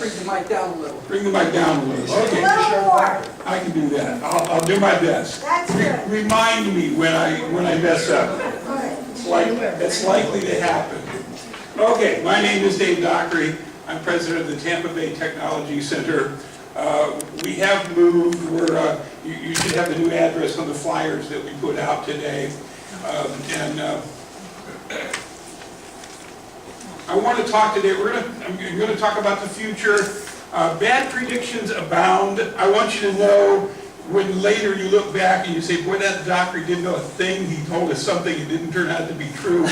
bring the mic down a little. Bring the mic down a little. A Okay, little more. I can do that. I'll do my best. That's good. Remind me when I mess up. Good. It's likely to happen. Okay, my name is Dave Dockery. I'm president of the Tampa Bay Technology Center. We have moved. You should have the new address on the flyers that we put out today. I want to talk today. I'm going to talk about the future. Bad predictions abound. I want you to know when later you look back and you say, boy, that Dockery didn't know a thing. He told us something. It didn't turn out to be true.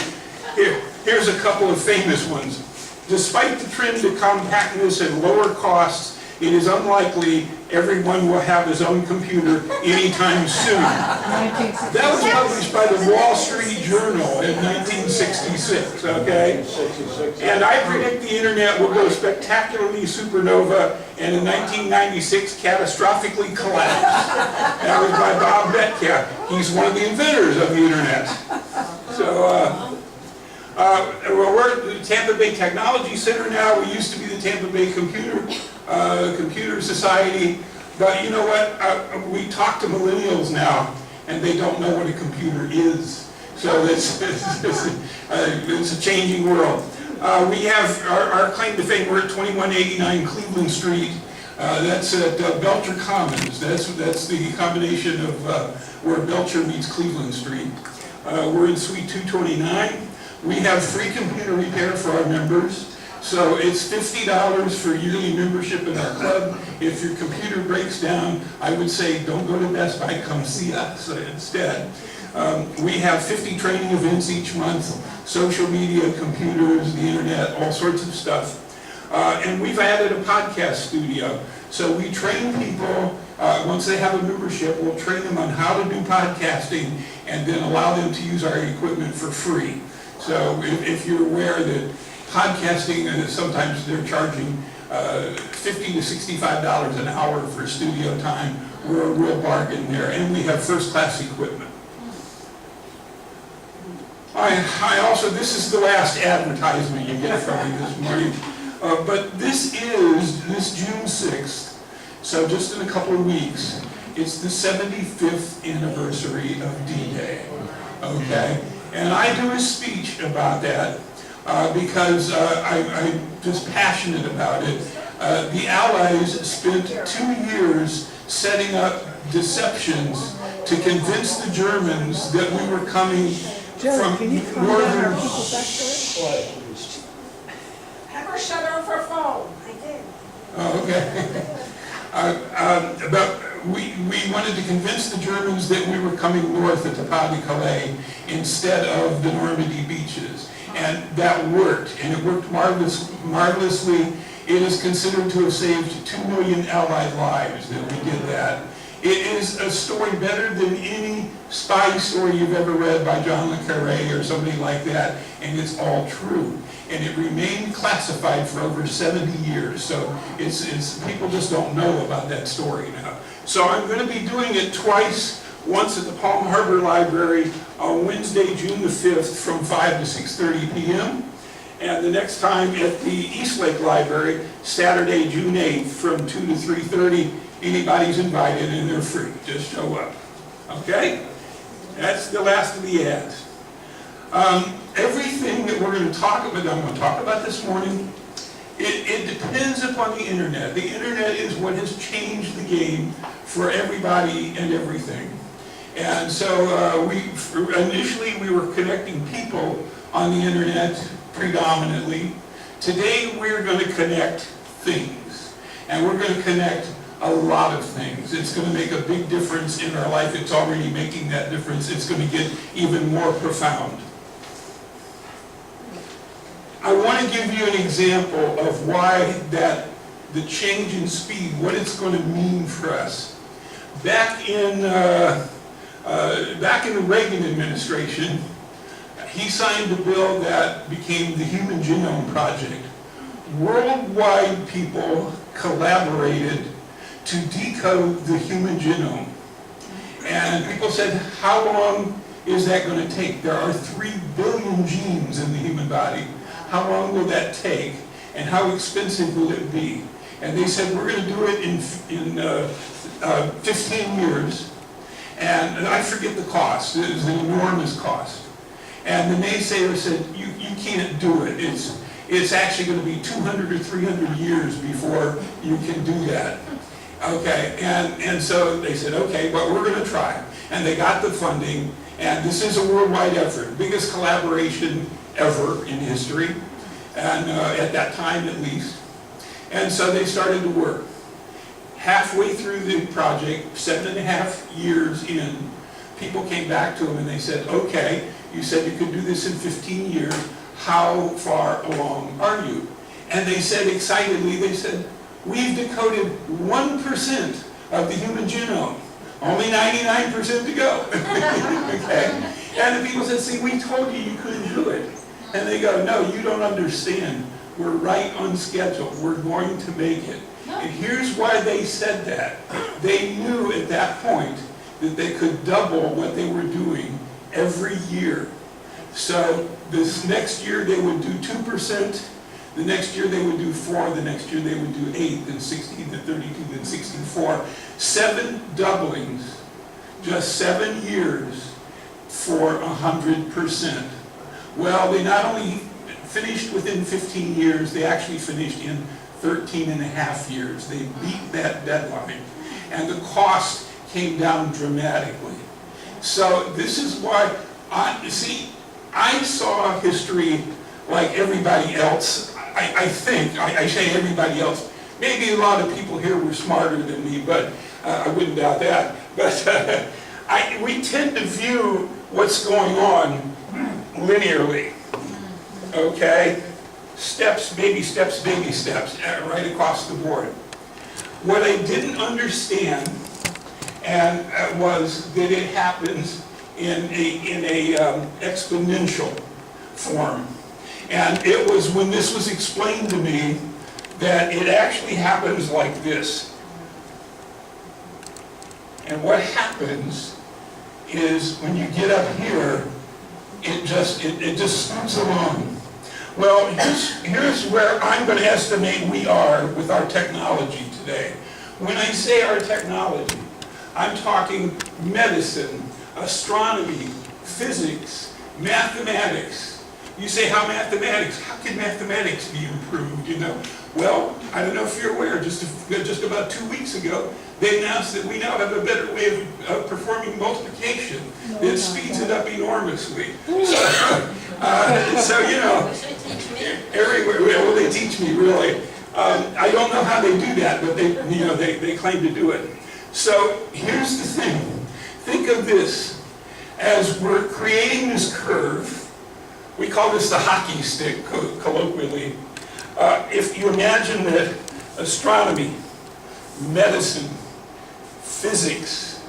Here's a couple of famous ones. Despite the trend to compactness and lower costs, it is unlikely everyone will have his own computer anytime soon. That was published by the Wall Street Journal in 1966, okay? And I predict the internet will go spectacularly supernova and in 1996 catastrophically collapse. That was by Bob Metcalf. He's one of the inventors of the internet. So, well, we're at the Tampa Bay Technology Center now. We used to be the Tampa Bay Computer Society. But you know what? We talk to millennials now, and they don't know what a computer is. So it's a changing world. We have our claim to fame. We're at 2189 Cleveland Street. That's at Belcher Commons. That's the combination of where Belcher meets Cleveland Street. We're in Suite 229. We have free computer repair for our members. So it's $50 for yearly membership in our club. If your computer breaks down, I would say don't go to Best Buy, come see us instead. We have 50 training events each month, social media, computers, the internet, all sorts of stuff. And we've added a podcast studio. So we train people, once they have a membership, we'll train them on how to do podcasting and then allow them to use our equipment for free. So if you're aware that podcasting, sometimes they're charging $50 to $65 an hour for studio time. We're a real bargain there, and we have first-class equipment. I also, this is the last advertisement you get from me this morning, but this June 6th, so just in a couple of weeks, it's the 75th anniversary of D-Day, okay? And I do a speech about that. Because I'm just passionate about it. The Allies spent 2 years setting up deceptions to convince the Germans that we were coming from northern... Have her shut off her phone. I did. Oh, okay. But we wanted to convince the Germans that we were coming north at the Pas-de-Calais instead of the Normandy beaches. And that worked, and it worked marvelously. It is considered to have saved 2 million Allied lives that we did that. It is a story better than any spy story you've ever read by John le Carré or somebody like that, and it's all true. And it remained classified for over 70 years, so it's people just don't know about that story now. So I'm going to be doing it twice. Once at the Palm Harbor Library on Wednesday, June the 5th from 5 to 6:30 p.m. And the next time at the East Lake Library, Saturday, June 8th from 2 to 3:30. Anybody's invited and they're free. Just show up. Okay? That's the last of the ads. Everything that we're going to talk about, I'm going to talk about this morning, it depends upon the internet. The internet is what has changed the game for everybody and everything. And so initially we were connecting people on the internet predominantly. Today we're going to connect things. And we're going to connect a lot of things. It's going to make a big difference in our life. It's already making that difference. It's going to get even more profound. I want to give you an example of why the change in speed, what it's going to mean for us. Back in the Reagan administration, he signed a bill that became the Human Genome Project. Worldwide people collaborated to decode the human genome. And people said, how long is that going to take? There are 3 billion genes in the human body. How long will that take? and how expensive will it be? And they said, we're going to do it in 15 years. And I forget the cost. It was an enormous cost. And the naysayer said, you can't do it. It's actually going to be 200 or 300 years before you can do that. Okay, and so they said, okay, but we're going to try. And they got the funding, and this is a worldwide effort, biggest collaboration ever in history, and at that time at least. And so they started to work. Halfway through the project, 7.5 years in, people came back to them and they said, okay, you said you could do this in 15 years, how far along are you? And they said excitedly, they said, we've decoded 1% of the human genome, only 99% to go. Okay? And the people said, see, we told you you couldn't do it. And they go, no, you don't understand. We're right on schedule. We're going to make it. And here's why they said that. They knew at that point that they could double what they were doing every year. So this next year they would do 2%, the next year they would do 4%, the next year they would do 8%, then 16%, then 32%, then 64%. 7 doublings, just 7 years for 100%. Well, they not only finished within 15 years, they actually finished in 13.5 years. They beat that deadline. And the cost came down dramatically. So this is why, I saw history like everybody else. I think, I say everybody else. Maybe a lot of people here were smarter than me, but I wouldn't doubt that. But we tend to view what's going on linearly. Okay? Steps, baby steps, right across the board. What I didn't understand was that it happens in a exponential form. And it was when this was explained to me that it actually happens like this. And what happens is when you get up here, it just scoots along. Well, here's where I'm going to estimate we are with our technology today. When I say our technology, I'm talking medicine, astronomy, physics, mathematics. You say, how mathematics? How can mathematics be improved, you know? Well, I don't know if you're aware, just about 2 weeks ago, they announced that we now have a better way of performing multiplication that speeds it up enormously. So, you know, everywhere, well, they teach me, really. I don't know how they do that, but they claim to do it. So here's the thing. Think of this. As we're creating this curve, we call this the hockey stick, colloquially. If you imagine that astronomy, medicine, physics,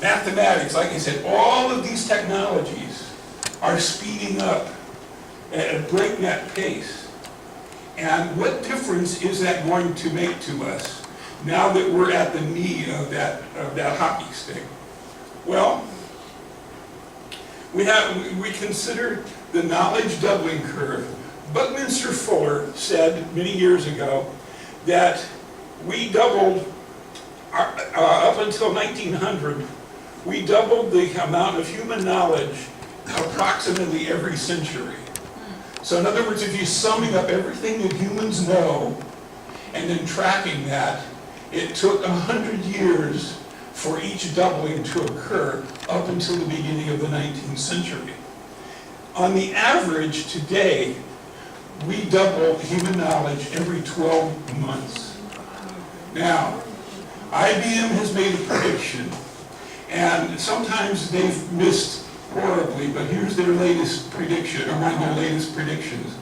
mathematics, like I said, all of these technologies are speeding up at a breakneck pace. And what difference is that going to make to us now that we're at the knee of that hockey stick? Well, we consider the knowledge doubling curve. Buckminster Fuller said many years ago that we doubled, up until 1900, we doubled the amount of human knowledge approximately every century. So in other words, if you're summing up everything that humans know and then tracking that, it took 100 years for each doubling to occur up until the beginning of the 19th century. On the average today, we double human knowledge every 12 months. Now, IBM has made a prediction, and sometimes they've missed horribly, but here's their latest prediction, or one of their latest predictions,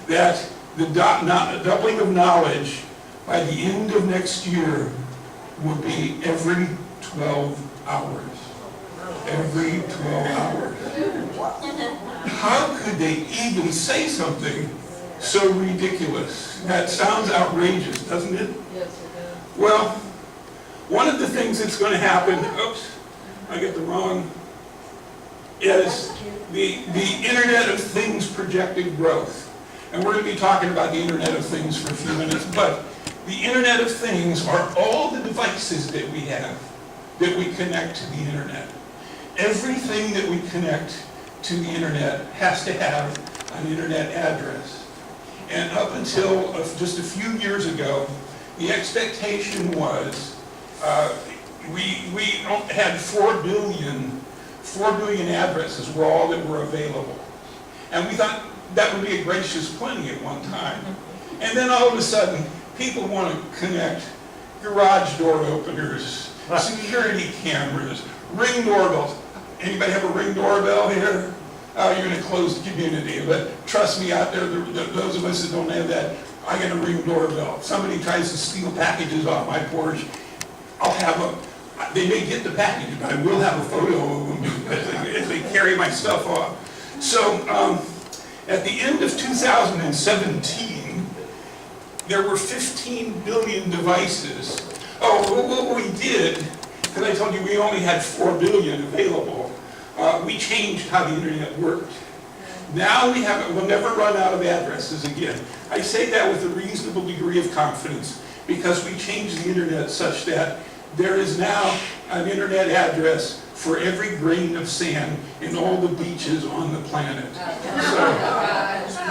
that the doubling of knowledge by the end of next year will be every 12 hours. Every 12 hours. How could they even say something so ridiculous? That sounds outrageous, doesn't it? Yes, it does. Well, one of the things that's going to happen, oops, I get the wrong, is the Internet of Things projected growth. and we're going to be talking about the Internet of Things for a few minutes, but the Internet of Things are all the devices that we have that we connect to the Internet. Everything that we connect to the Internet has to have an Internet address. And up until just a few years ago, the expectation was we had 4 billion addresses were all that were available. And we thought that would be a gracious plenty at one time. And then all of a sudden, people want to connect garage door openers, security cameras, ring doorbells. Anybody have a ring doorbell here? You're in a closed community, but trust me out there, those of us that don't have that, I get a ring doorbell. If somebody tries to steal packages off my porch, I'll have they may get the package, but I will have a photo of them as they carry my stuff off. So at the end of 2017, there were 15 billion devices. Oh, what we did, because I told you we only had 4 billion available, we changed how the Internet worked. Now we'll never run out of addresses again. I say that with a reasonable degree of confidence because we changed the Internet such that there is now an Internet address for every grain of sand in all the beaches on the planet. So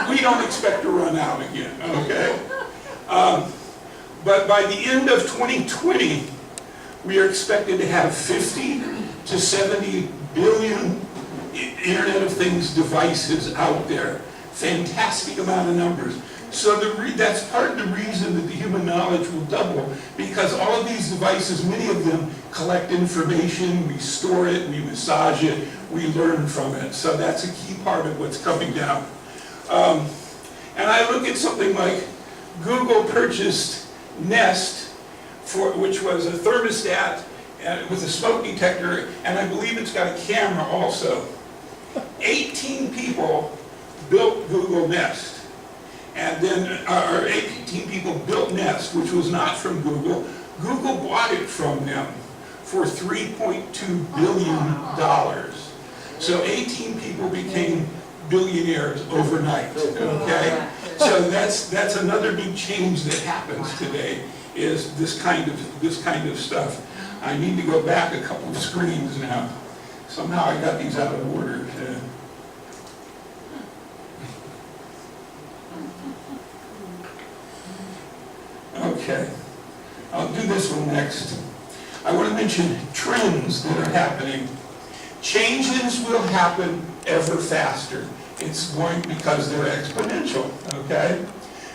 we don't expect to run out again, okay? But by the end of 2020, we are expected to have 50 to 70 billion Internet of Things devices out there. Fantastic amount of numbers. So that's part of the reason that the human knowledge will double, because all of these devices, many of them collect information, we store it, we massage it, we learn from it. So that's a key part of what's coming down. And I look at something like Google purchased Nest, which was a thermostat with a smoke detector, and I believe it's got a camera also. 18 people built Google Nest. And then, 18 people built Nest, which was not from Google. Google bought it from them for $3.2 billion. So 18 people became billionaires overnight, okay? So that's another big change that happens today, is this kind of stuff. I need to go back a couple of screens now. Somehow I got these out of order. Okay, I'll do this one next. I want to mention trends that are happening. Changes will happen ever faster. It's going because they're exponential, okay?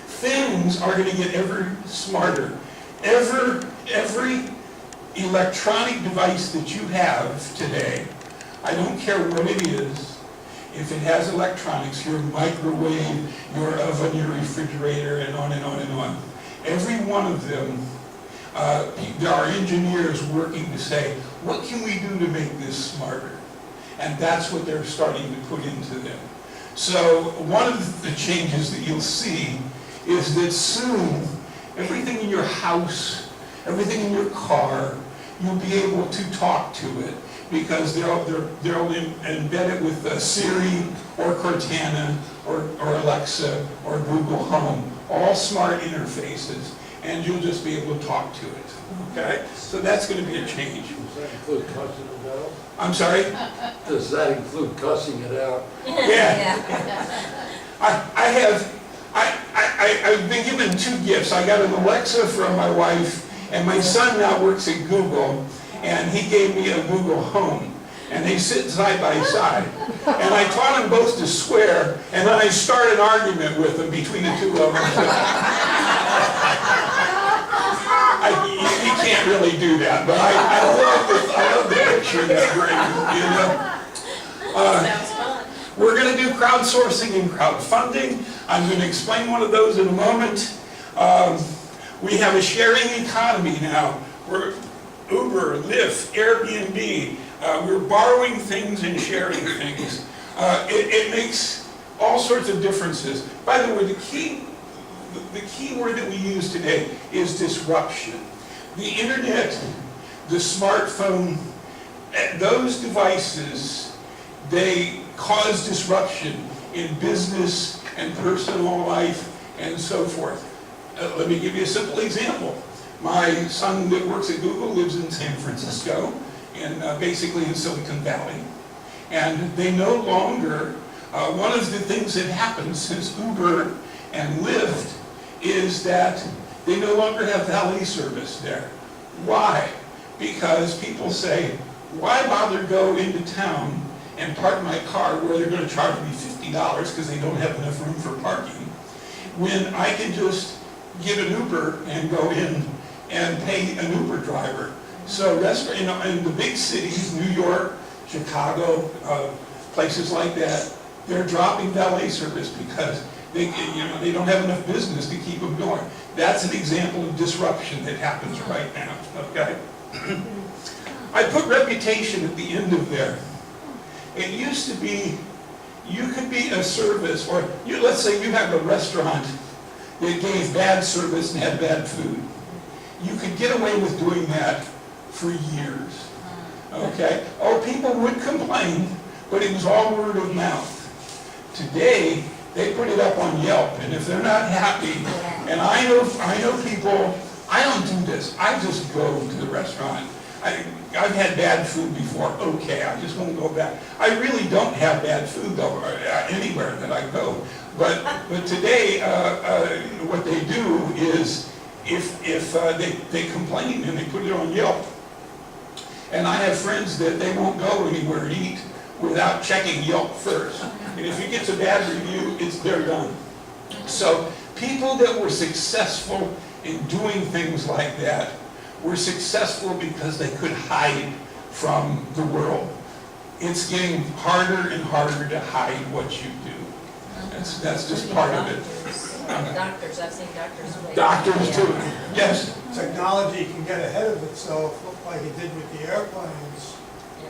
Things are going to get ever smarter. Every electronic device that you have today, I don't care what it is, if it has electronics, your microwave, your oven, your refrigerator, and on and on and on. Every one of them, there are engineers working to say, what can we do to make this smarter? And that's what they're starting to put into them. So one of the changes that you'll see is that soon, everything in your house, everything in your car, you'll be able to talk to it because they'll embed it with Siri or Cortana or Alexa or Google Home, all smart interfaces, and you'll just be able to talk to it, okay? So that's going to be a change. Does that include cussing it out? I'm sorry? Does that include cussing it out? Yeah. I've been given 2 gifts. I got an Alexa from my wife, and my son now works at Google, and he gave me a Google Home. And they sit side by side. And I taught them both to swear, and then I start an argument with them between the 2 of them. You can't really do that, but I love the picture that brings, you know. We're going to do crowdsourcing and crowdfunding. I'm going to explain one of those in a moment. We have a sharing economy now. We're Uber, Lyft, Airbnb. We're borrowing things and sharing things. It makes all sorts of differences. By the way, the key word that we use today is disruption. The internet, the smartphone, those devices, they cause disruption in business and personal life and so forth. Let me give you a simple example. My son that works at Google lives in San Francisco, and basically in Silicon Valley. And they no longer, one of the things that happened since Uber and Lyft is that they no longer have valet service there. Why? Because people say, why bother go into town and park my car where they're going to charge me $50 because they don't have enough room for parking, when I can just get an Uber and go in and pay an Uber driver. So in the big cities, New York, Chicago, places like that, they're dropping valet service because they don't have enough business to keep them going. That's an example of disruption that happens right now, okay? I put reputation at the end of there. It used to be, you could be a service, or let's say you have a restaurant that gave bad service and had bad food. You could get away with doing that for years, okay? Oh, people would complain, but it was all word of mouth. Today, they put it up on Yelp, and if they're not happy, and I know people, I don't do this, I just go to the restaurant. I've had bad food before, okay, I just won't go back. I really don't have bad food though, anywhere that I go. But today, what they do is, if they complain and they put it on Yelp, and I have friends that they won't go anywhere to eat without checking Yelp first. And if it gets a bad review, they're done. So people that were successful in doing things like that were successful because they could hide from the world. It's getting harder and harder to hide what you do. That's just part of it. Doctors, I've seen doctors. Doctors too, yes. Technology can get ahead of itself, like it did with the airplanes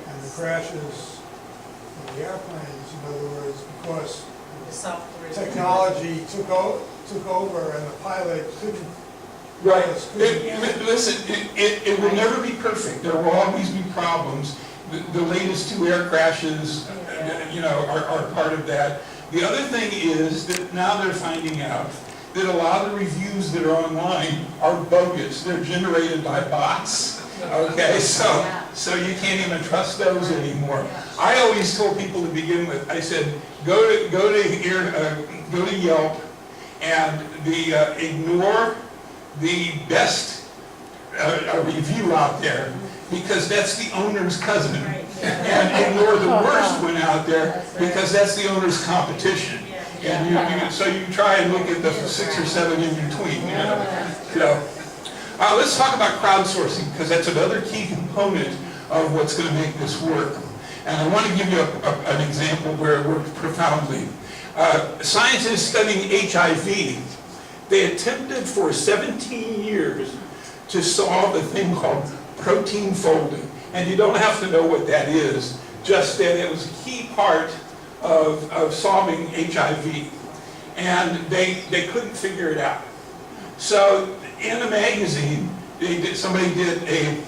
and the crashes of the airplanes. In other words, because The software. technology took over and the pilot couldn't. Right. Listen, it will never be perfect. There will always be problems. The latest 2 air crashes, are part of that. The other thing is that now they're finding out that a lot of the reviews that are online are bogus. They're generated by bots. Okay, so you can't even trust those anymore. I always told people to begin with, I said, go to Yelp and ignore the best review out there, because that's the owner's cousin. And ignore the worst one out there, because that's the owner's competition. And so you try and look at the 6 or 7 in between. So, let's talk about crowdsourcing, because that's another key component of what's going to make this work. And I want to give you an example where it worked profoundly. Scientists studying HIV, they attempted for 17 years to solve a thing called protein folding. And you don't have to know what that is, just that it was a key part of solving HIV. And they couldn't figure it out. So in a magazine, somebody did an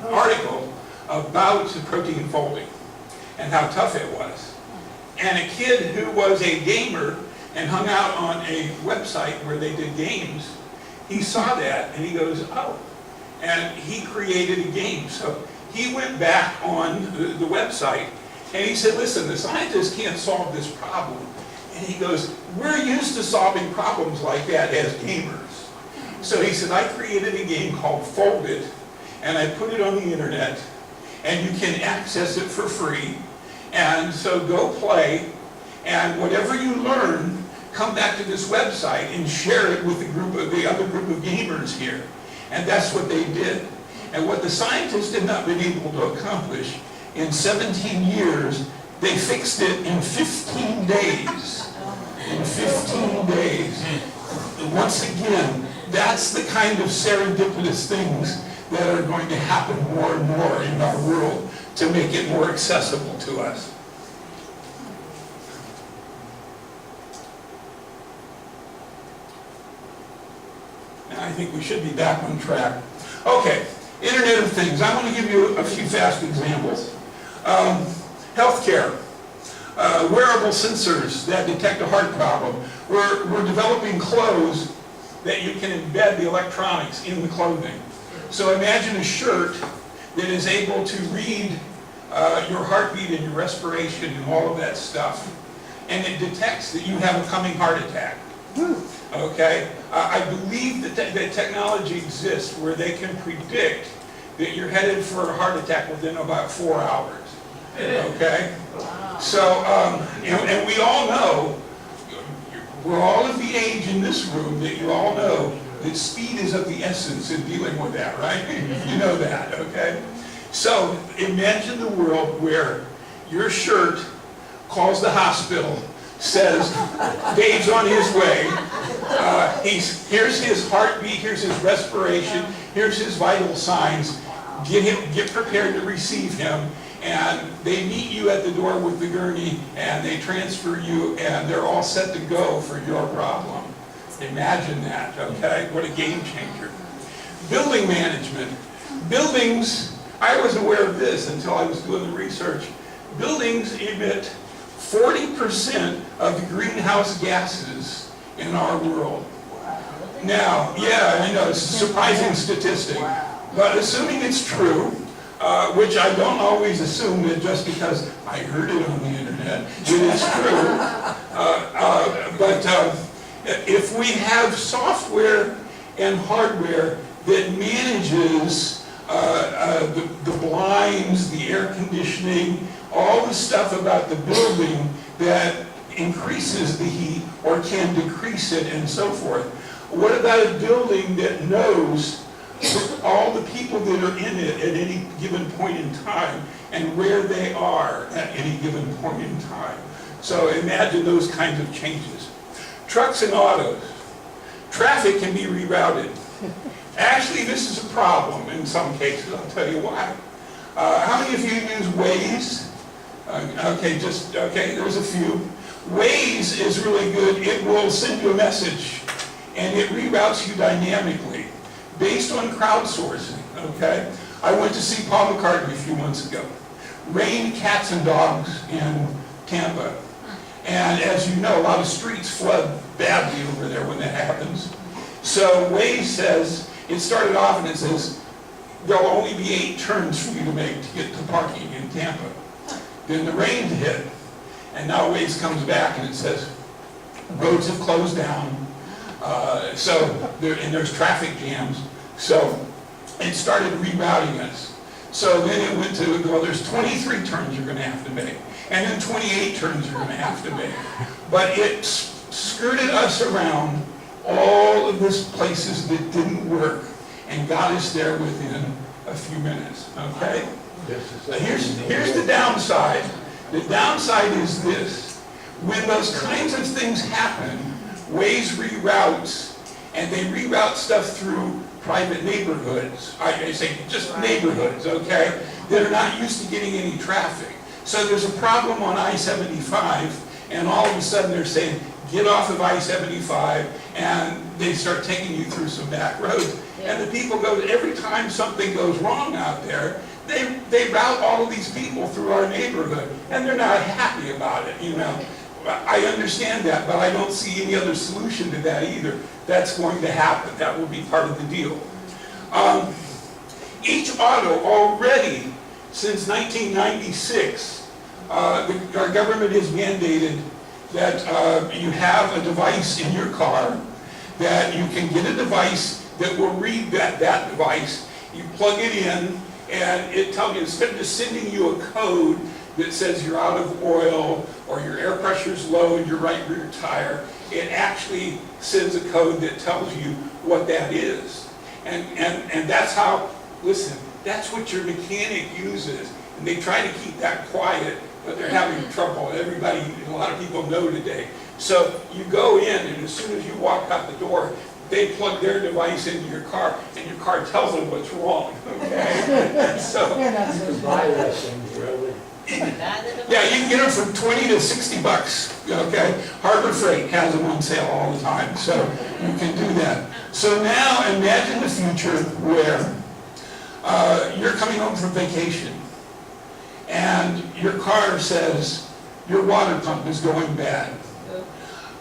article about protein folding and how tough it was. And a kid who was a gamer and hung out on a website where they did games, he saw that and he goes, oh, and he created a game. So he went back on the website and he said, listen, the scientists can't solve this problem. And he goes, we're used to solving problems like that as gamers. So he said, I created a game called Fold It, and I put it on the internet, and you can access it for free. And so go play, and whatever you learn, come back to this website and share it with the other group of gamers here. And that's what they did. And what the scientists had not been able to accomplish in 17 years, they fixed it in 15 days. In 15 days. Once again, that's the kind of serendipitous things that are going to happen more and more in our world to make it more accessible to us. And I think we should be back on track. Okay, Internet of Things. I want to give you a few fast examples. Healthcare. wearable sensors that detect a heart problem. We're developing clothes that you can embed the electronics in the clothing. So imagine a shirt that is able to read your heartbeat and your respiration and all of that stuff. And it detects that you have a coming heart attack. Okay? I believe that technology exists where they can predict that you're headed for a heart attack within about 4 hours. Okay? So, and we all know, we're all of the age in this room that you all know that speed is of the essence in dealing with that, right? You know that, okay? So imagine the world where your shirt calls the hospital, says Dave's on his way, here's his heartbeat, here's his respiration, here's his vital signs, get prepared to receive him, and they meet you at the door with the gurney, and they transfer you, and they're all set to go for your problem. Imagine that, okay? What a game changer. Building management. Buildings, I was aware of this until I was doing the research. Buildings emit 40% of the greenhouse gases in our world. Now, yeah, I know, it's a surprising statistic, but assuming it's true, which I don't always assume that just because I heard it on the internet, it is true. But if we have software and hardware that manages the blinds, the air conditioning, all the stuff about the building that increases the heat or can decrease it and so forth. What about a building that knows all the people that are in it at any given point in time and where they are at any given point in time? So imagine those kinds of changes. Trucks and autos. Traffic can be rerouted. Actually, this is a problem in some cases. I'll tell you why. How many of you use Waze? Okay, there's a few. Waze is really good. It will send you a message, and it reroutes you dynamically based on crowdsourcing, okay? I went to see Paul McCartney a few months ago. Rained cats and dogs in Tampa. And as you know, a lot of streets flood badly over there when that happens. So Waze says, it started off and it says, there'll only be 8 turns for you to make to get to parking in Tampa. Then the rain hit, and now Waze comes back and it says, roads have closed down, and there's traffic jams. So it started rerouting us. So then it went to, well, there's 23 turns you're going to have to make, and then 28 turns you're going to have to make. But it skirted us around all of these places that didn't work and got us there within a few minutes, okay? Here's the downside. The downside is this. When those kinds of things happen, Waze reroutes, and they reroute stuff through private neighborhoods. I say just neighborhoods, okay? That are not used to getting any traffic. So there's a problem on I-75, and all of a sudden they're saying, get off of I-75, and they start taking you through some back roads. And the people go, every time something goes wrong out there, they route all of these people through our neighborhood, and they're not happy about it, you know. I understand that, but I don't see any other solution to that either. That's going to happen. That will be part of the deal. Each auto already, since 1996, our government has mandated that you have a device in your car, that you can get a device that will read that device. You plug it in, and it tells you, instead of just sending you a code that says you're out of oil or your air pressure is low in your right rear tire, it actually sends a code that tells you what that is. And that's how, listen, that's what your mechanic uses. And they try to keep that quiet, but they're having trouble. Everybody, a lot of people know today. So you go in, and as soon as you walk out the door, they plug their device into your car, and your car tells them what's wrong, okay? So, Buy that thing, really. yeah, you can get them from 20 to 60 bucks, okay? Harbor Freight has them on sale all the time, so you can do that. So now imagine the future where you're coming home from vacation, and your car says, your water pump is going bad.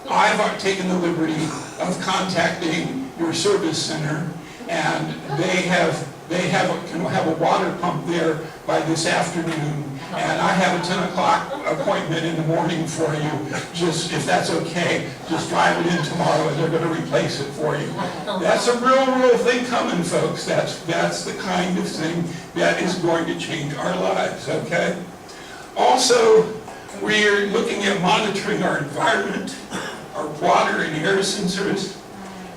I've taken the liberty of contacting your service center, and can have a water pump there by this afternoon, and I have a 10 o'clock appointment in the morning for you. Just, if that's okay, just drive it in tomorrow and they're gonna replace it for you. That's a real thing coming, folks. That's the kind of thing that is going to change our lives, okay? Also, we're looking at monitoring our environment, our water and air sensors.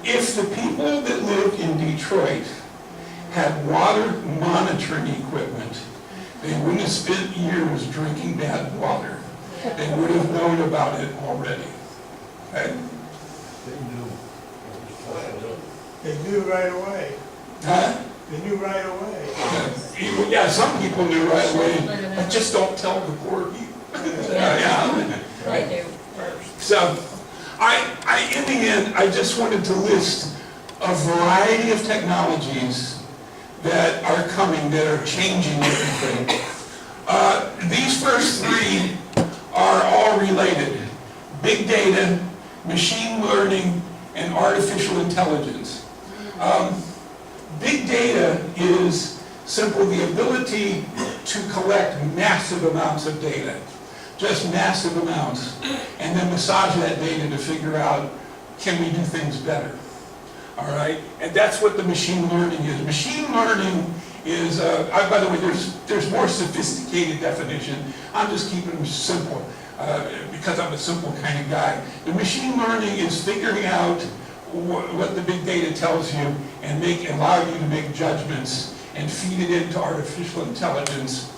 If the people that live in Detroit had water monitoring equipment, they wouldn't have spent years drinking bad water. They would have known about it already. Okay? They knew right away. Huh? They knew right away. Yeah, some people knew right away, but just don't tell the poor people. Yeah. They do first. So, in the end, I just wanted to list a variety of technologies that are coming, that are changing everything. These first three are all related. Big data, machine learning, and artificial intelligence. Big data is simply the ability to collect massive amounts of data, just massive amounts, and then massage that data to figure out, can we do things better? All right, and that's what the machine learning is. Machine learning is, by the way, there's more sophisticated definition. I'm just keeping them simple because I'm a simple kind of guy. The machine learning is figuring out what the big data tells you and allow you to make judgments and feed it into artificial intelligence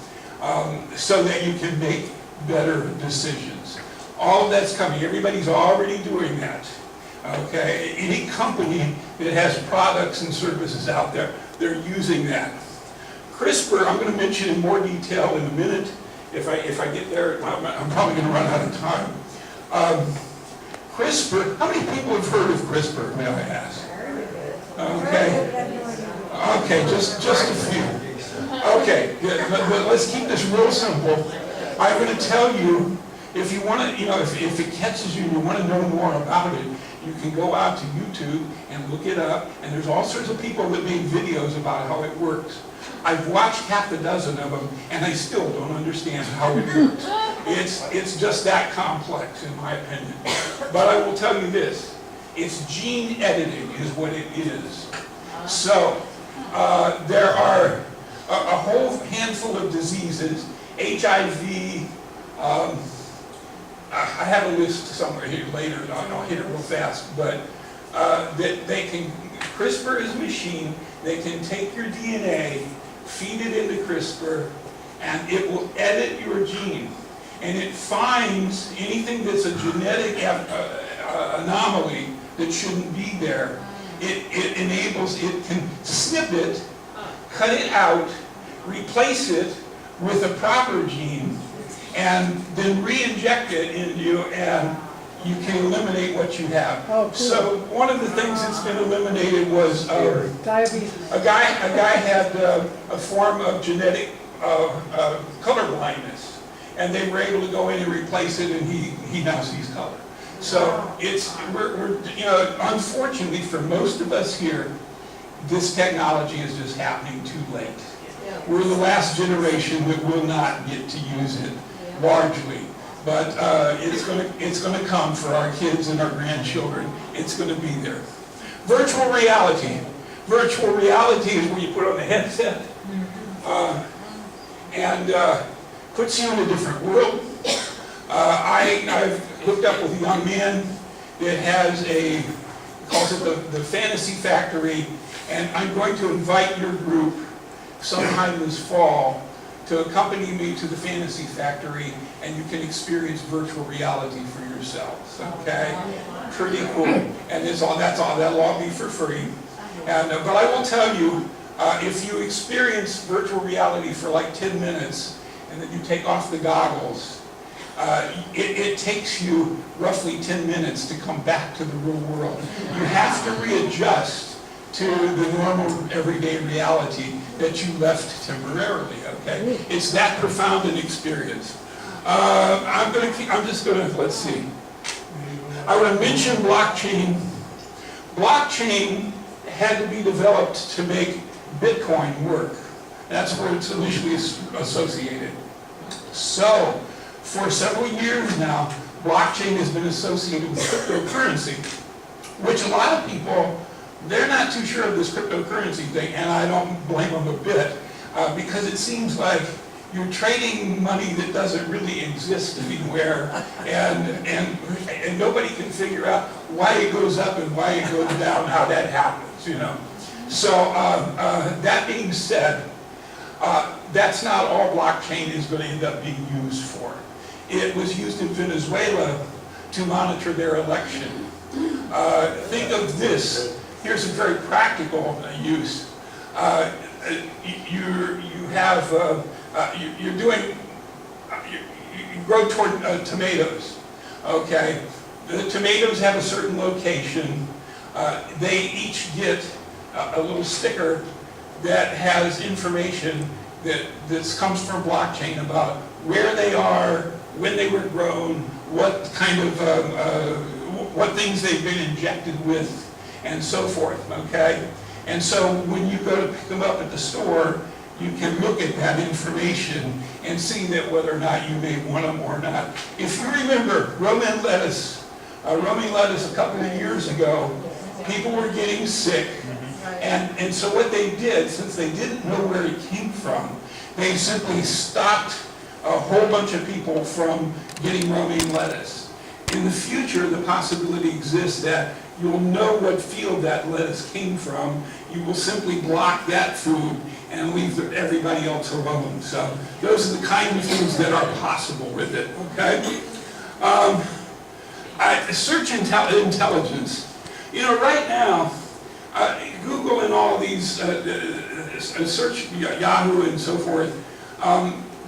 so that you can make better decisions. All of that's coming. Everybody's already doing that. Okay, any company that has products and services out there, they're using that. CRISPR, I'm going to mention in more detail in a minute. If I get there, I'm probably going to run out of time. CRISPR, how many people have heard of CRISPR, may I ask? Okay, just a few. Okay, but let's keep this real simple. I'm going to tell you, if you want to, if it catches you and you want to know more about it, you can go out to YouTube and look it up, and there's all sorts of people that made videos about how it works. I've watched half a dozen of them, and I still don't understand how it works. It's just that complex, in my opinion. But I will tell you this, it's gene editing is what it is. So, there are a whole handful of diseases, HIV, I have a list somewhere here later, I'll hit it real fast, but that they can, CRISPR is a machine, they can take your DNA, feed it into CRISPR, and it will edit your gene. And it finds anything that's a genetic anomaly that shouldn't be there. It can snip it, cut it out, replace it with a proper gene, and then re-inject it into you, and you can eliminate what you have. Oh, cool. So one of the things that's been eliminated was Diabetes. a guy had a form of genetic color blindness, and they were able to go in and replace it, and he now sees color. So we're unfortunately for most of us here, this technology is just happening too late. We're the last generation that will not get to use it largely, but it's going to come for our kids and our grandchildren. It's going to be there. Virtual reality. Virtual reality is where you put on the headset and puts you in a different world. I've hooked up with a young man that has calls it the Fantasy Factory, and I'm going to invite your group sometime this fall to accompany me to the Fantasy Factory, and you can experience virtual reality for yourselves. Okay, pretty cool. And that'll all be for free. And but I will tell you, if you experience virtual reality for like 10 minutes, and then you take off the goggles, it takes you roughly 10 minutes to come back to the real world. You have to readjust to the normal everyday reality that you left temporarily, okay? It's that profound an experience. I'm just gonna, let's see. I want to mention blockchain. Blockchain had to be developed to make Bitcoin work. That's where it's initially associated. So, for several years now, blockchain has been associated with cryptocurrency, which a lot of people, they're not too sure of this cryptocurrency thing, and I don't blame them a bit, because it seems like you're trading money that doesn't really exist anywhere, and nobody can figure out why it goes up and why it goes down, how that happens, you know. So that being said, that's not all blockchain is going to end up being used for. It was used in Venezuela to monitor their election. Think of this. Here's a very practical use. You grow tomatoes, okay? The tomatoes have a certain location. They each get a little sticker that has information that comes from blockchain about where they are, when they were grown, what kind of, what things they've been injected with, and so forth, okay? And so when you go to pick them up at the store, you can look at that information and see that whether or not you may want them or not. If you remember romaine lettuce a couple of years ago, people were getting sick. And so what they did, since they didn't know where it came from, they simply stopped a whole bunch of people from getting romaine lettuce. In the future, the possibility exists that you'll know what field that lettuce came from. You will simply block that food and leave everybody else alone. So those are the kind of things that are possible with it, okay? Search intelligence. You know, right now, Google and all these search, Yahoo and so forth,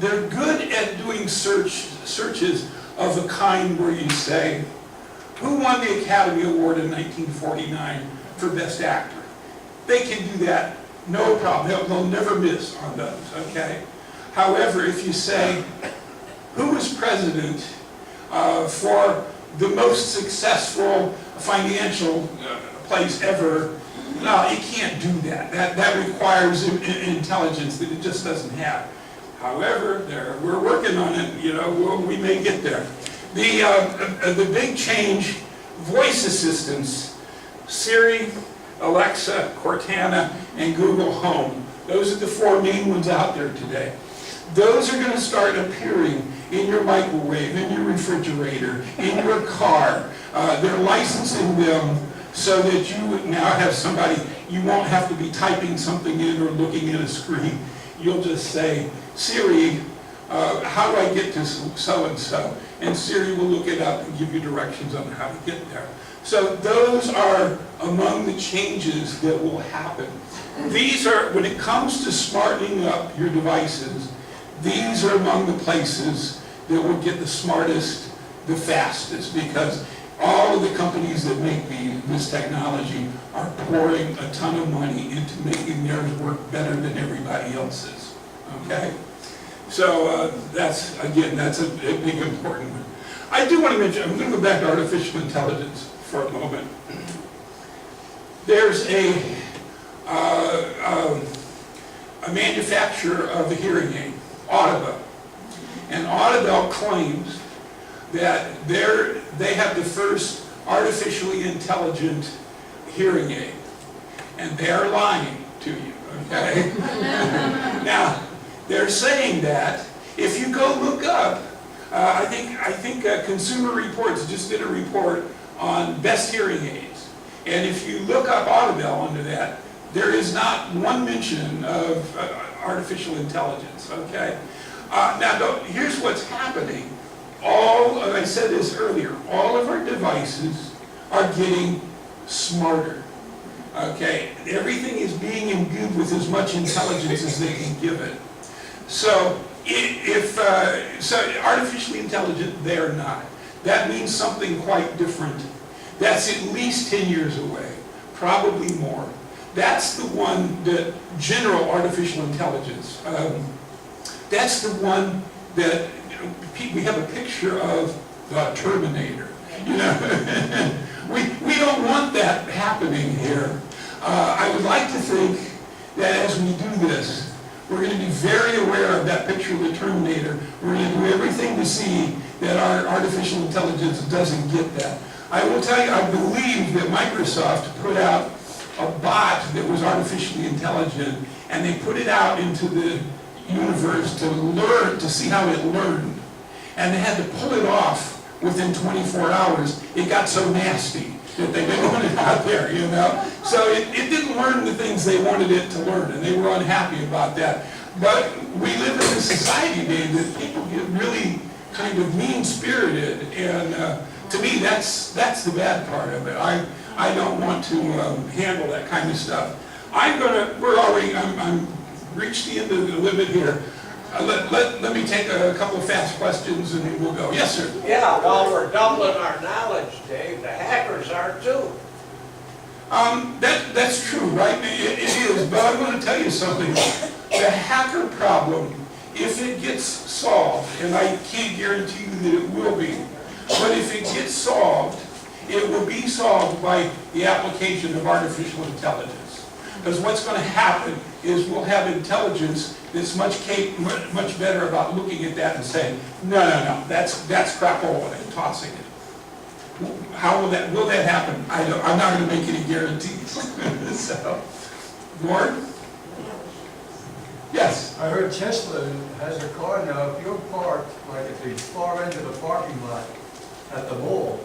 they're good at doing searches of the kind where you say, who won the Academy Award in 1949 for Best Actor? They can do that, no problem. They'll never miss on those, okay? However, if you say, who was president for the most successful financial place ever, no, it can't do that. That requires intelligence that it just doesn't have. However, we're working on it, you know, we may get there. The big change, voice assistants, Siri, Alexa, Cortana, and Google Home. Those are the four main ones out there today. Those are going to start appearing in your microwave, in your refrigerator, in your car. They're licensing them so that you now have somebody, you won't have to be typing something in or looking at a screen. You'll just say, Siri, how do I get to so-and-so? And Siri will look it up and give you directions on how to get there. So those are among the changes that will happen. These are, when it comes to smartening up your devices, these are among the places that will get the smartest, the fastest, because all of the companies that make this technology are pouring a ton of money into making theirs work better than everybody else's, okay? So that's a big important one. I do want to mention, I'm going to go back to artificial intelligence for a moment. There's a manufacturer of the hearing aid, Audible. And Audible claims that they have the first artificially intelligent hearing aid. And they're lying to you, okay? Now, they're saying that if you go look up, I think Consumer Reports just did a report on best hearing aids. And if you look up Audible under that, there is not one mention of artificial intelligence, okay? Now, here's what's happening. I said this earlier, all of our devices are getting smarter, okay? Everything is being imbued with as much intelligence as they can give it. So, so artificially intelligent, they're not. That means something quite different. That's at least 10 years away, probably more. That's the one that general artificial intelligence, that's the one that we have a picture of the Terminator, you know? We don't want that happening here. I would like to think that as we do this, we're going to be very aware of that picture of the Terminator. We're going to do everything to see that our artificial intelligence doesn't get that. I will tell you, I believe that Microsoft put out a bot that was artificially intelligent, and they put it out into the universe to learn, to see how it learned. And they had to pull it off within 24 hours. It got so nasty that they didn't want it out there, you know? So it didn't learn the things they wanted it to learn, and they were unhappy about that. But we live in a society today that people get really kind of mean-spirited, and to me, that's the bad part of it. I don't want to handle that kind of stuff. I'm reached the end of the limit here. Let me take a couple of fast questions and then we'll go. Yes, sir. Yeah, well, we're doubling our knowledge, Dave. The hackers are too. That's true, right? It is, but I'm going to tell you something. The hacker problem, if it gets solved, and I can't guarantee you that it will be, but if it gets solved, it will be solved by the application of artificial intelligence. Because what's going to happen is we'll have intelligence that's much better about looking at that and saying, no, that's crapola, and tossing it. How will that happen? I'm not going to make any guarantees. So, Gord? Yes? I heard Tesla has a car now, if you're parked, like at the far end of the parking lot at the mall,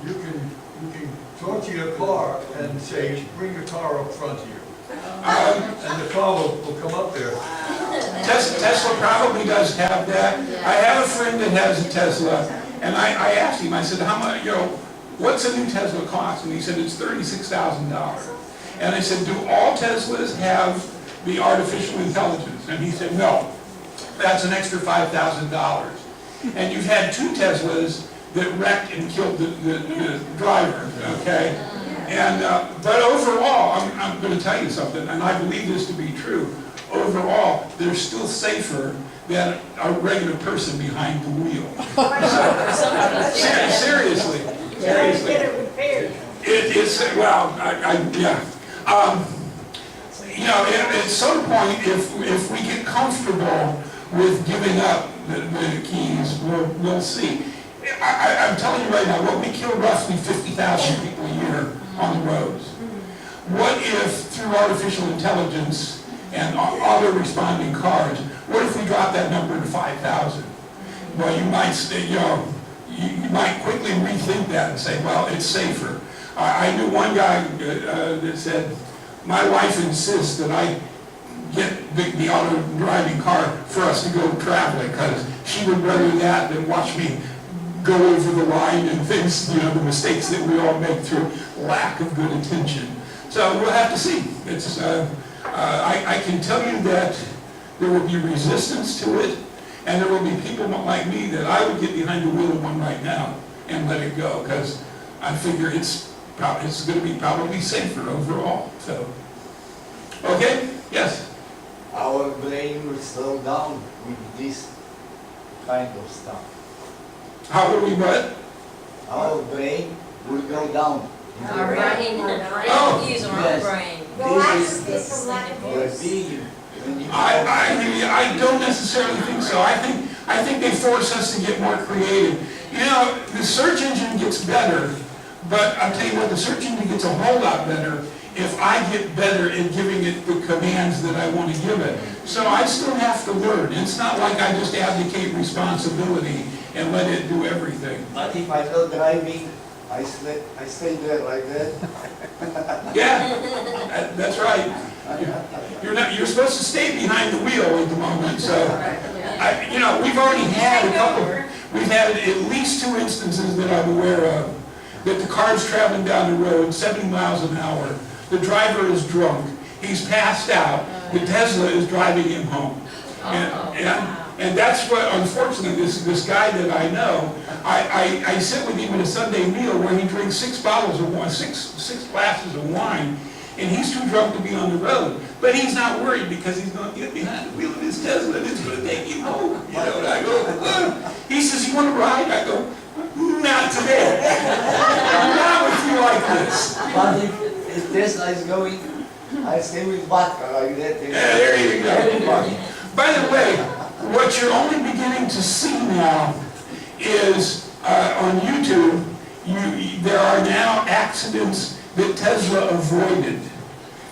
you can talk to your car and say, bring your car up front here. And the car will come up there. Tesla probably does have that. I have a friend that has a Tesla, and I asked him, I said, how much, what's a new Tesla cost? And he said, it's $36,000. And I said, do all Teslas have the artificial intelligence? And he said, no, that's an extra $5,000. And you've had two Teslas that wrecked and killed the driver, okay? And, but overall, I'm going to tell you something, and I believe this to be true. Overall, they're still safer than a regular person behind the wheel. So, seriously. Get it repaired. It's, well, yeah. At some point, if we get comfortable with giving up the keys, we'll see. I'm telling you right now, what we kill roughly 50,000 people a year on the roads. What if through artificial intelligence and auto-responding cars, what if we drop that number to 5,000? Well, you might say, you might quickly rethink that and say, well, it's safer. I knew one guy that said, my wife insists that I get the auto-driving car for us to go traveling, because she would rather that than watch me go over the line and things, the mistakes that we all make through lack of good attention. So we'll have to see. It's, I can tell you that there will be resistance to it, and there will be people like me that I would get behind the wheel of one right now and let it go, because I figure it's going to be probably safer overall. So, okay, yes? Our brain will slow down with this kind of stuff. How will we what? Our brain will go down. Our brain, Oh, use our yes. brain. This is Relax from lack of your use. being. When you I don't necessarily think so. I think they force us to get more creative. The search engine gets better, but I'll tell you what, the search engine gets a whole lot better if I get better at giving it the commands that I want to give it. So I still have to learn. It's not like I just abdicate responsibility and let it do everything. But if I'm not driving, I stay there like that. Yeah, that's right. You're supposed to stay behind the wheel at the moment, so. We've already had we've had at least 2 instances that I'm aware of, that the car's traveling down the road 70 miles an hour, the driver is drunk, he's passed out, the Tesla is driving him home. And that's what, unfortunately, this guy that I know, I sit with him at a Sunday meal where he drinks 6 bottles of wine, six glasses of wine, and he's too drunk to be on the road. But he's not worried because he's going to get behind the wheel of his Tesla and it's going to take him home. You know, and I go, he says, you want to ride? I go, not today. Not with you like this. But if Tesla is going, I stay with vodka like that. Yeah, there you go. By the way, what you're only beginning to see now is on YouTube, there are now accidents that Tesla avoided.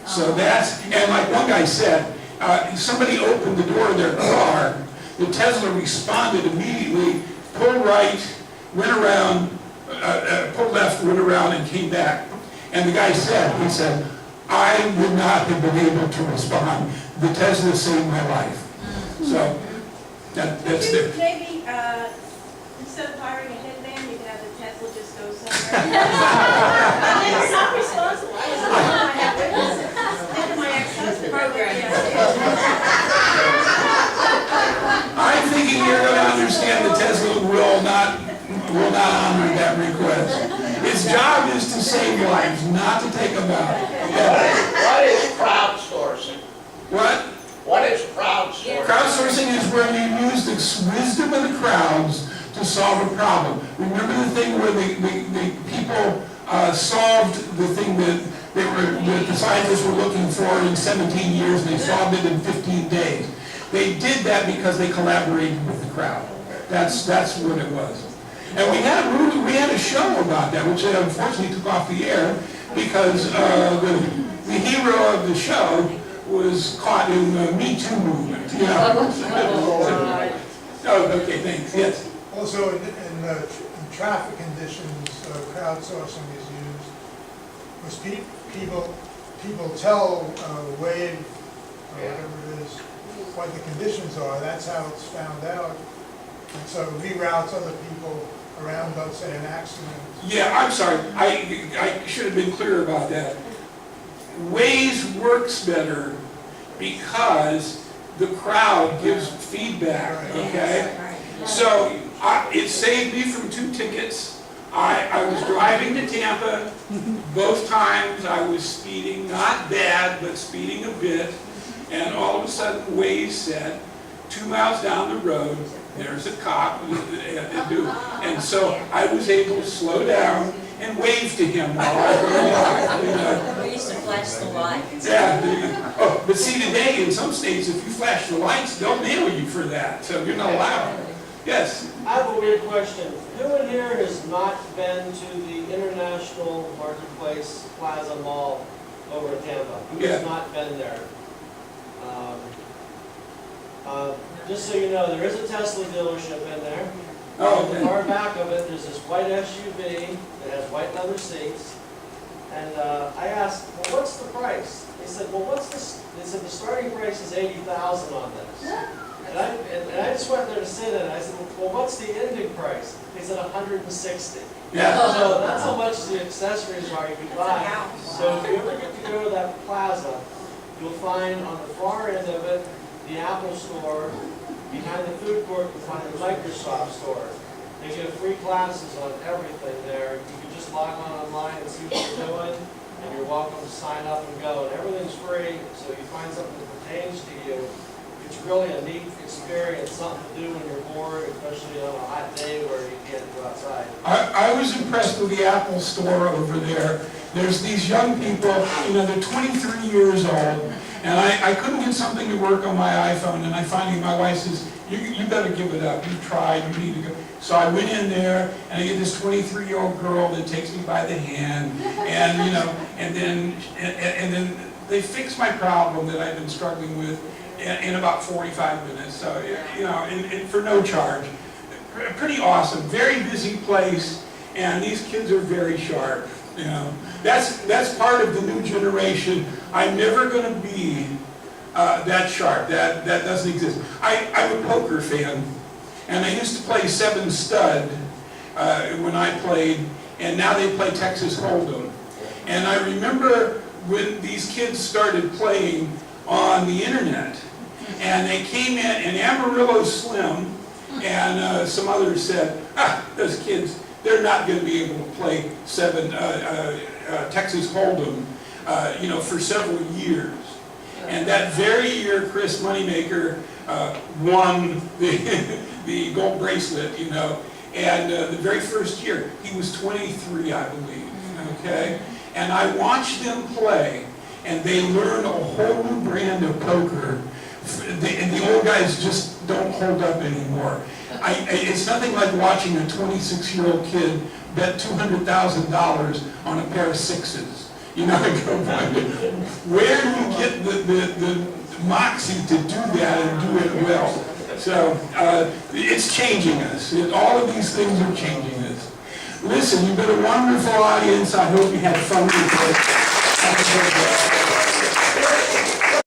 So that's, and like one guy said, somebody opened the door of their car, the Tesla responded immediately, pulled right, went around, pulled left, went around and came back. And the guy said, he said, I would not have been able to respond. The Tesla saved my life. So that's Could you it. maybe, instead of hiring a hitman, you could have the Tesla just go somewhere? It's not responsible. I just don't want to have witnesses. Think of my ex-husband. I'm thinking you're going to understand the Tesla will not honor that request. Its job is to save lives, not to take them out. Yeah. What is crowdsourcing? What? What is crowdsourcing? Crowdsourcing is where you use the wisdom of the crowds to solve a problem. Remember the thing where the people solved the thing that the scientists were looking for in 17 years, and they solved it in 15 days. They did that because they collaborated with the crowd. That's what it was. And we had a show about that, which unfortunately took off the air because the hero of the show was caught in the Me Too movement. You know? Oh, okay, thanks. Yes. Also, in traffic conditions, crowdsourcing is used, because people tell Wave, or whatever it is, what the conditions are. That's how it's found out. And so it reroutes other people around, let's say, an accident. Yeah, I'm sorry. I should have been clear about that. Waze works better because the crowd gives feedback, okay? So it saved me from 2 tickets. I was driving to Tampa. Both times I was speeding, not bad, but speeding a bit. And all of a sudden Waze said, 2 miles down the road, there's a cop. And so I was able to slow down and wave to him while I was going by. We used to flash the lights. Yeah. Oh, but see, today in some states, if you flash the lights, they'll nail you for that. So you're not allowed. Yes. I have a weird question. Who in here has not been to the International Marketplace Plaza Mall over in Tampa? Who has not been there? Just so you know, there is a Tesla dealership in there. Oh, On the okay. far back of it, there's this white SUV that has white leather seats. And I asked, well, what's the price? They said, well, what's this? They said the starting price is $80,000 on this. And I just went there to sit in it. I said, well, what's the ending price? They said $160. Yeah. So that's how much the accessories are you can buy. So if you ever get to go to that plaza, you'll find on the far end of it, the Apple store. Behind the food court, you'll find the Microsoft store. They give free classes on everything there. You can just log on online and see what you're doing, and you're welcome to sign up and go. And everything's free, so you find something that pertains to you. It's really a neat experience, something to do when you're bored, especially on a hot day where you can't go outside. I was impressed with the Apple store over there. There's these young people, you know, they're 23 years old, and I couldn't get something to work on my iPhone, and I finally, my wife says, you better give it up, you tried, you need to go. So I went in there, and I get this 23-year-old girl that takes me by the hand, and you know, and then they fixed my problem that I've been struggling with in about 45 minutes, so, you know, and for no charge. Pretty awesome, very busy place, and these kids are very sharp, you know. That's part of the new generation. I'm never going to be that sharp. That doesn't exist. I'm a poker fan, and I used to play 7 stud when I played, and now they play Texas Hold'em. And I remember when these kids started playing on the internet, and they came in, and Amarillo Slim and some others said, those kids, they're not going to be able to play Texas Hold'em for several years. And that very year, Chris Moneymaker won the gold bracelet, and the very first year, he was 23, I believe, okay? And I watched them play, and they learned a whole new brand of poker, and the old guys just don't hold up anymore. It's nothing like watching a 26-year-old kid bet $200,000 on a pair of sixes. I go, where do you get the moxie to do that and do it well? So it's changing us. All of these things are changing us. Listen, you've been a wonderful audience. I hope you had fun with it. Have a good day.